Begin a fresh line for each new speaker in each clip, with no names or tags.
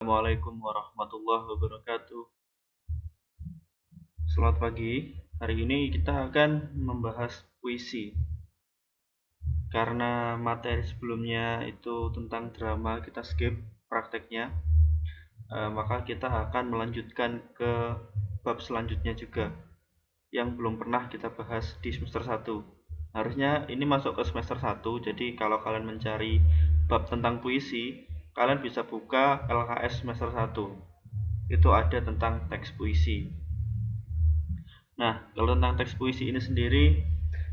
Assalamualaikum warahmatullahi wabarakatuh. Selamat pagi. Hari ini kita akan membahas puisi. Karena materi sebelumnya itu tentang drama, kita skip prakteknya. Maka kita akan melanjutkan ke bab selanjutnya juga yang belum pernah kita bahas di semester 1. Harusnya ini masuk ke semester 1. Jadi kalau kalian mencari bab tentang puisi, kalian bisa buka LKS semester 1. Itu ada tentang teks puisi. Nah, kalau tentang teks puisi ini sendiri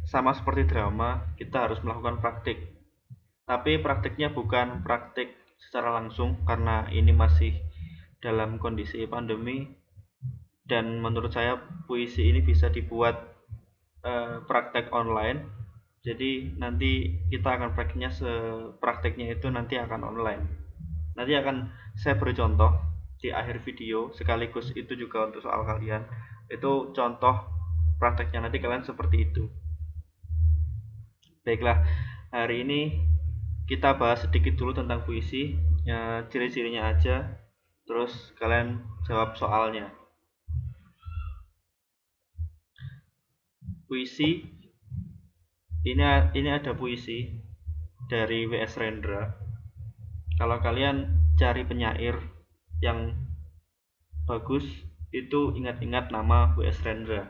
sama seperti drama, kita harus melakukan praktik. Tapi praktiknya bukan praktik secara langsung karena ini masih dalam kondisi pandemi, dan menurut saya puisi ini bisa dibuat praktek online. Jadi nanti kita akan prakteknya itu nanti akan online. Nanti akan saya beri contoh di akhir video, sekaligus itu juga untuk soal kalian. Itu contoh prakteknya, nanti kalian seperti itu. Baiklah, hari ini kita bahas sedikit dulu tentang puisi, ya, ciri-cirinya aja, terus kalian jawab soalnya. Puisi, ini ada puisi dari W.S. Rendra. Kalau kalian cari penyair yang bagus, itu ingat-ingat nama W.S. Rendra.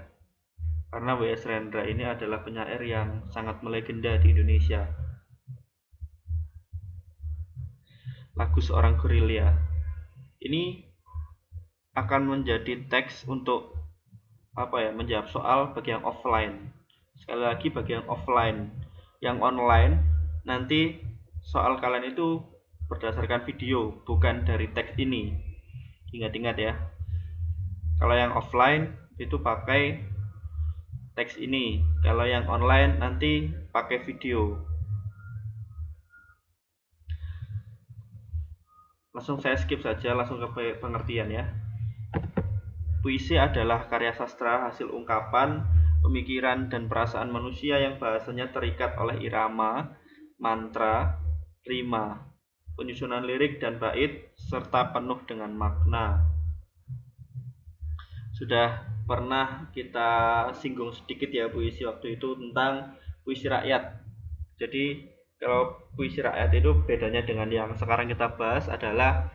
Karena W.S. Rendra ini adalah penyair yang sangat melegenda di Indonesia. Lagu Seorang Gerilya ini akan menjadi teks untuk menjawab soal bagi yang offline. Sekali lagi bagi yang offline. Yang online nanti soal kalian itu berdasarkan video, bukan dari teks ini. Ingat-ingat ya. Kalau yang offline itu pakai teks ini. Kalau yang online nanti pakai video. Langsung saya skip saja, langsung ke pengertian ya. Puisi adalah karya sastra hasil ungkapan, pemikiran, dan perasaan manusia yang bahasanya terikat oleh irama, mantra, rima, penyusunan lirik dan bait, serta penuh dengan makna. Sudah pernah kita singgung sedikit ya puisi waktu itu tentang puisi rakyat. Jadi kalau puisi rakyat itu bedanya dengan yang sekarang kita bahas adalah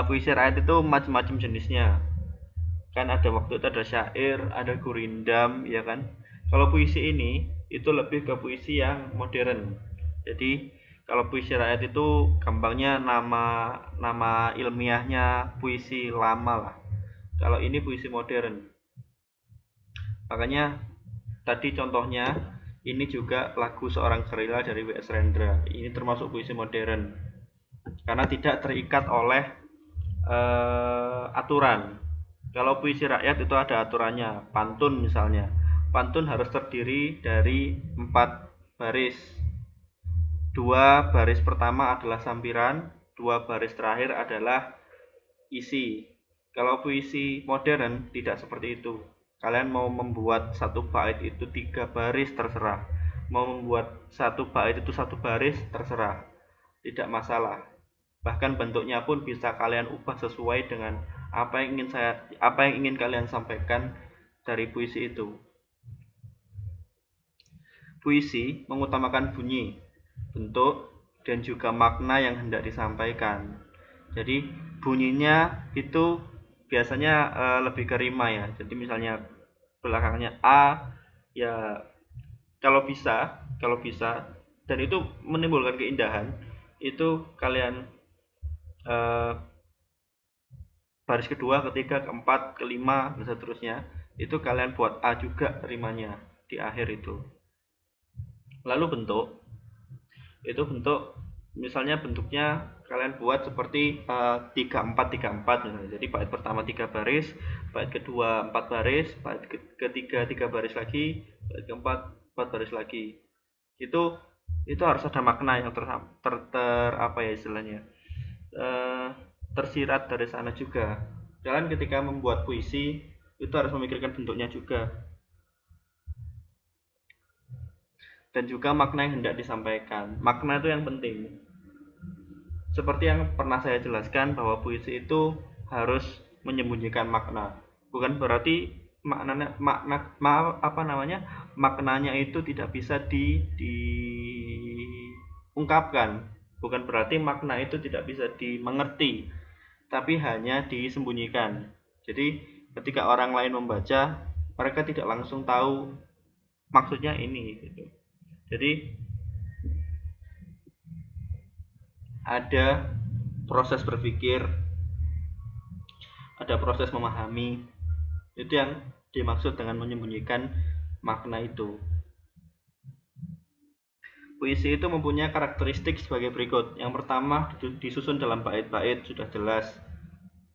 puisi rakyat itu macam-macam jenisnya. Kan ada waktu itu ada syair, ada gurindam, ya kan. Kalau puisi ini itu lebih ke puisi yang modern. Jadi kalau puisi rakyat itu gampangnya nama ilmiahnya puisi lama lah. Kalau ini puisi modern. Makanya tadi contohnya ini juga lagu Seorang Gerilya dari W.S. Rendra. Ini termasuk puisi modern karena tidak terikat oleh aturan. Kalau puisi rakyat itu ada aturannya. Pantun misalnya, pantun harus terdiri dari 4 baris. 2 baris pertama adalah sampiran, 2 baris terakhir adalah isi. Kalau puisi modern tidak seperti itu. Kalian mau membuat satu bait itu 3 baris terserah. Mau membuat satu bait itu 1 baris terserah. Tidak masalah. Bahkan bentuknya pun bisa kalian ubah sesuai dengan apa yang ingin kalian sampaikan dari puisi itu. Puisi mengutamakan bunyi, bentuk, dan juga makna yang hendak disampaikan. Jadi bunyinya itu biasanya lebih ke rima ya. Jadi misalnya belakangnya A, ya kalau bisa dan itu menimbulkan keindahan, itu kalian baris kedua, ketiga, keempat, kelima, dan seterusnya itu kalian buat A juga rimanya di akhir itu. Lalu bentuk misalnya bentuknya kalian buat seperti 3-4-3-4 misalnya. Jadi bait pertama 3 baris, bait kedua 4 baris, bait ketiga 3 baris lagi, bait keempat 4 baris lagi. Itu harus ada makna yang tersirat dari sana juga. Kalian ketika membuat puisi itu harus memikirkan bentuknya juga, dan juga makna yang hendak disampaikan. Makna itu yang penting. seperti yang pernah saya jelaskan bahwa puisi itu harus menyembunyikan makna. Bukan berarti maknanya itu tidak bisa diungkapkan. Bukan berarti makna itu tidak bisa dimengerti, tapi hanya disembunyikan. Jadi ketika orang lain membaca, mereka tidak langsung tahu maksudnya ini gitu. Jadi ada proses berpikir, ada proses memahami. Itu yang dimaksud dengan menyembunyikan makna itu. Puisi itu mempunyai karakteristik sebagai berikut. Yang pertama, disusun dalam bait-bait, sudah jelas.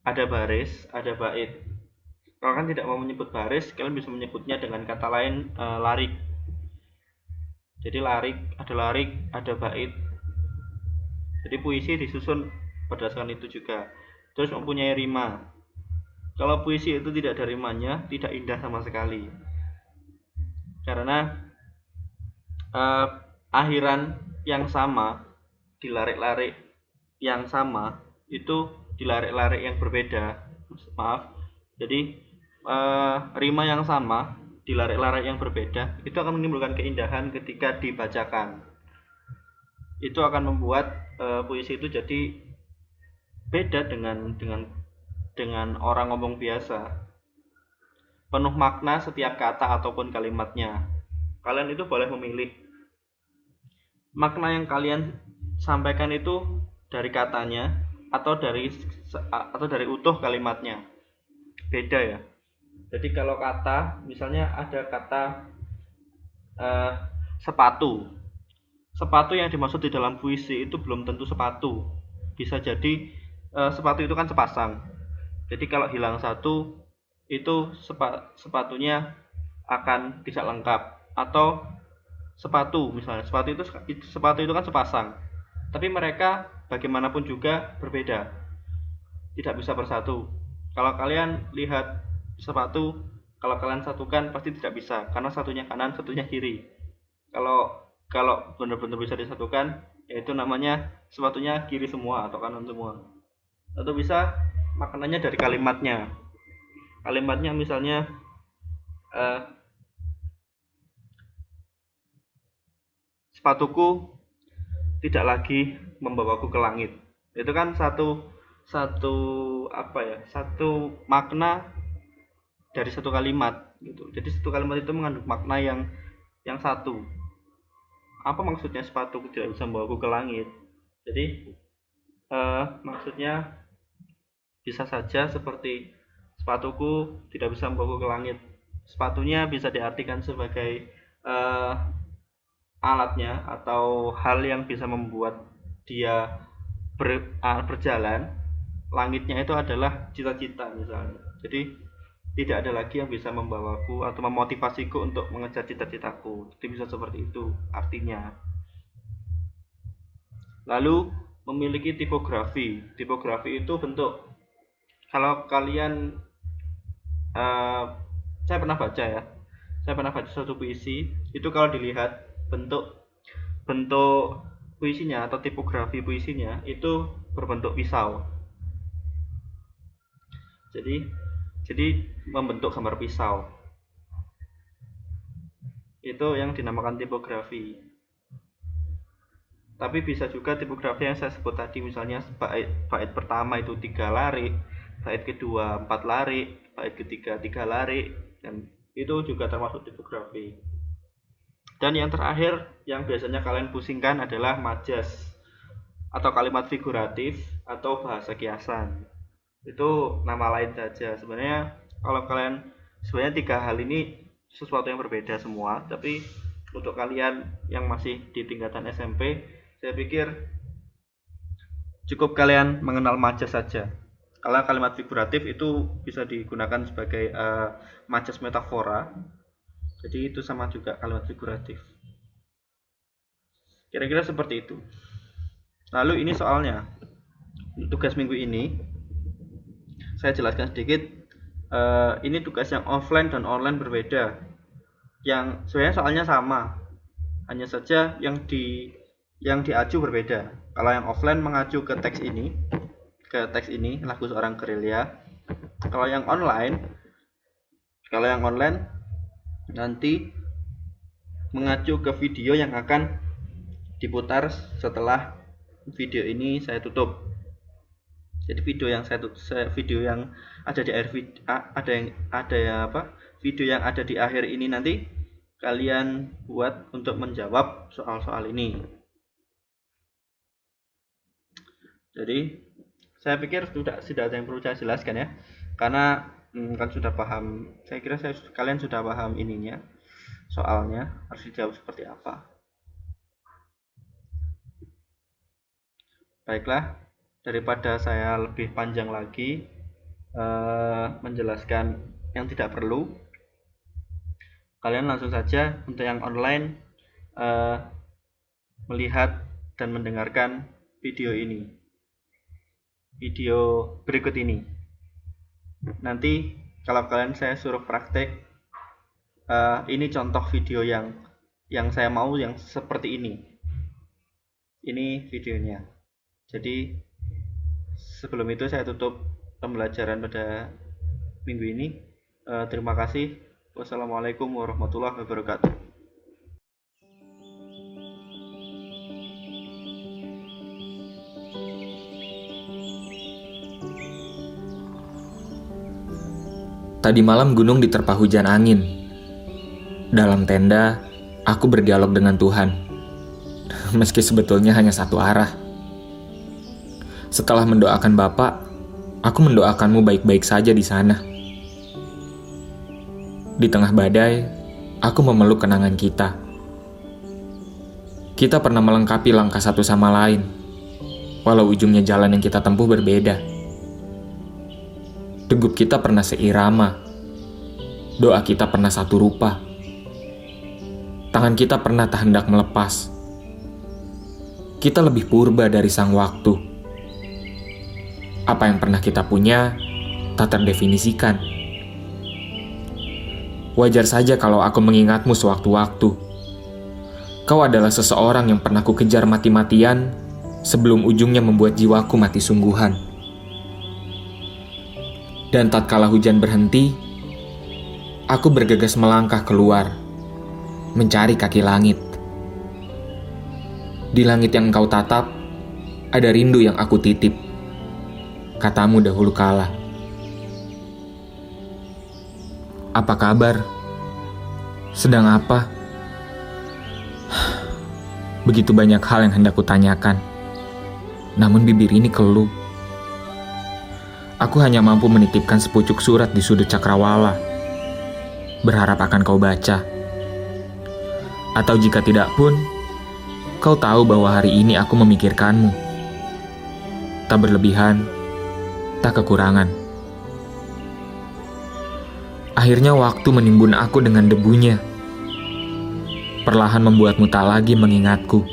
Ada baris, ada bait. Kalau kan tidak mau menyebut baris, kalian bisa menyebutnya dengan kata lain, larik. Jadi larik, ada bait. Jadi puisi disusun berdasarkan itu juga. Terus mempunyai rima. Kalau puisi itu tidak ada rimanya, tidak indah sama sekali. Karena akhiran yang sama di larik-larik yang sama itu di larik-larik yang berbeda. Maaf. Jadi rima yang sama di larik-larik yang berbeda itu akan menimbulkan keindahan ketika dibacakan. Itu akan membuat puisi itu jadi beda dengan orang ngomong biasa. Penuh makna setiap kata ataupun kalimatnya. Kalian itu boleh memilih makna yang kalian sampaikan itu dari katanya atau dari utuh kalimatnya. Beda ya. Jadi kalau kata, misalnya ada kata sepatu. Sepatu yang dimaksud di dalam puisi itu belum tentu sepatu. Bisa jadi sepatu itu kan sepasang. Jadi kalau hilang satu, itu sepatunya akan tidak lengkap. Atau sepatu misalnya, sepatu itu kan sepasang. Tapi mereka bagaimanapun juga berbeda. Tidak bisa bersatu. Kalau kalian lihat sepatu, kalau kalian satukan pasti tidak bisa, karena satunya kanan, satunya kiri. Kalau benar-benar bisa disatukan, yaitu namanya sepatunya kiri semua atau kanan semua. Atau bisa maknanya dari kalimatnya. Kalimatnya misalnya sepatuku tidak lagi membawaku ke langit. Itu kan satu makna dari satu kalimat gitu. Jadi satu kalimat itu mengandung makna yang satu. Apa maksudnya sepatuku tidak bisa membawaku ke langit? Jadi maksudnya bisa saja seperti sepatuku tidak bisa membawaku ke langit. Sepatunya bisa diartikan sebagai alatnya atau hal yang bisa membuat dia berjalan. Langitnya itu adalah cita-cita misalnya. Jadi tidak ada lagi yang bisa membawaku atau memotivasiku untuk mengejar cita-citaku. Jadi bisa seperti itu artinya. Lalu memiliki tipografi. Tipografi itu bentuk. Kalau kalian saya pernah baca ya. Saya pernah baca suatu puisi, itu kalau dilihat bentuk puisinya atau tipografi puisinya itu berbentuk pisau. Jadi membentuk gambar pisau. Itu yang dinamakan tipografi. Tapi bisa juga tipografi yang saya sebut tadi, misalnya bait pertama itu 3 larik, bait kedua 4 larik, bait ketiga 3 larik, dan itu juga termasuk tipografi. Dan yang terakhir yang biasanya kalian pusingkan adalah majas atau kalimat figuratif atau bahasa kiasan. Itu nama lain saja. Sebenarnya tiga hal ini sesuatu yang berbeda semua, tapi untuk kalian yang masih di tingkatan SMP, saya pikir cukup kalian mengenal majas saja. Kalau kalimat figuratif itu bisa digunakan sebagai majas metafora. Jadi itu sama juga kalimat figuratif. Kira-kira seperti itu. Lalu ini soalnya. Tugas minggu ini saya jelaskan sedikit. Ini tugas yang offline dan online berbeda. Yang sebenarnya soalnya sama. Hanya saja yang diaju berbeda. Kalau yang offline mengacu ke teks ini, lagu seorang gerilya. Kalau yang online nanti mengacu ke video yang akan diputar setelah video ini saya tutup. Jadi video yang ada di akhir video yang ada di akhir ini nanti kalian buat untuk menjawab soal-soal ini. Jadi saya pikir sudah ada yang perlu saya jelaskan ya, karena kan sudah paham. Saya kira kalian sudah paham ininya, soalnya harus dijawab seperti apa. Baiklah, daripada saya lebih panjang lagi menjelaskan yang tidak perlu, kalian langsung saja untuk yang online melihat dan mendengarkan video berikut ini. Nanti kalau kalian saya suruh praktek, ini contoh video yang saya mau yang seperti ini. Ini videonya. Jadi sebelum itu saya tutup pembelajaran pada minggu ini. Terima kasih. Wassalamualaikum warahmatullahi wabarakatuh.
Tadi malam gunung diterpa hujan angin. Dalam tenda, aku berdialog dengan Tuhan. Meski sebetulnya hanya satu arah. Setelah mendoakan Bapak, aku mendoakanmu baik-baik saja di sana. Di tengah badai, aku memeluk kenangan kita. Kita pernah melengkapi langkah satu sama lain, walau ujungnya jalan yang kita tempuh berbeda. Degup kita pernah seirama, doa kita pernah satu rupa. Tangan kita pernah tak hendak melepas. Kita lebih purba dari sang waktu. Apa yang pernah kita punya tak terdefinisikan. Wajar saja kalau aku mengingatmu sewaktu-waktu. Kau adalah seseorang yang pernah ku kejar mati-matian sebelum ujungnya membuat jiwaku mati sungguhan. Dan tatkala hujan berhenti, aku bergegas melangkah keluar, mencari kaki langit. Di langit yang engkau tatap, ada rindu yang aku titip. Katamu dahulu kala. Apa kabar? Sedang apa? Begitu banyak hal yang hendak kutanyakan. Namun bibir ini keluh. Aku hanya mampu menitipkan sepucuk surat di sudut cakrawala. Berharap akan kau baca. Atau jika tidak pun, kau tahu bahwa hari ini aku memikirkanmu. Tak berlebihan, tak kekurangan. Akhirnya waktu menimbun aku dengan debunya. Perlahan membuatmu tak lagi mengingatku.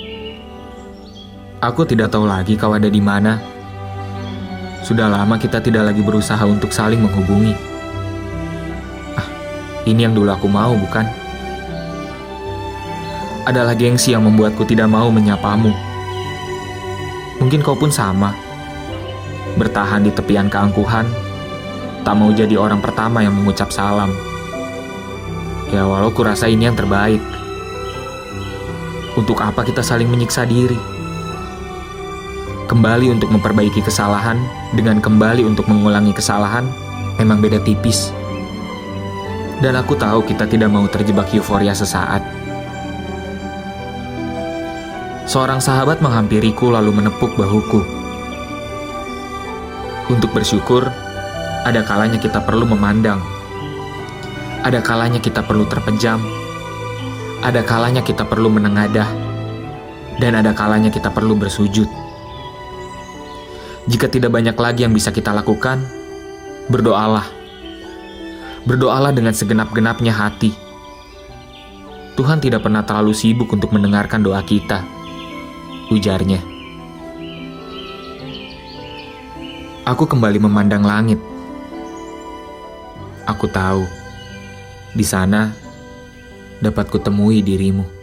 Aku tidak tahu lagi kau ada di mana. Sudah lama kita tidak lagi berusaha untuk saling menghubungi. Ini yang dulu aku mau, bukan? Adalah gengsi yang membuatku tidak mau menyapamu. Mungkin kau pun sama. Bertahan di tepian keangkuhan, tak mau jadi orang pertama yang mengucap salam. Ya walau kurasa ini yang terbaik. Untuk apa kita saling menyiksa diri? Kembali untuk memperbaiki kesalahan dengan kembali untuk mengulangi kesalahan memang beda tipis. Dan aku tahu kita tidak mau terjebak euforia sesaat. Seorang sahabat menghampiriku lalu menepuk bahuku. Untuk bersyukur, ada kalanya kita perlu memandang. Ada kalanya kita perlu terpejam. Ada kalanya kita perlu menengadah. Dan ada kalanya kita perlu bersujud. Jika tidak banyak lagi yang bisa kita lakukan, berdoalah. Berdoalah dengan segenap-genapnya hati. Tuhan tidak pernah terlalu sibuk untuk mendengarkan doa kita, ujarnya. Aku kembali memandang langit. Aku tahu, di sana dapat kutemui dirimu.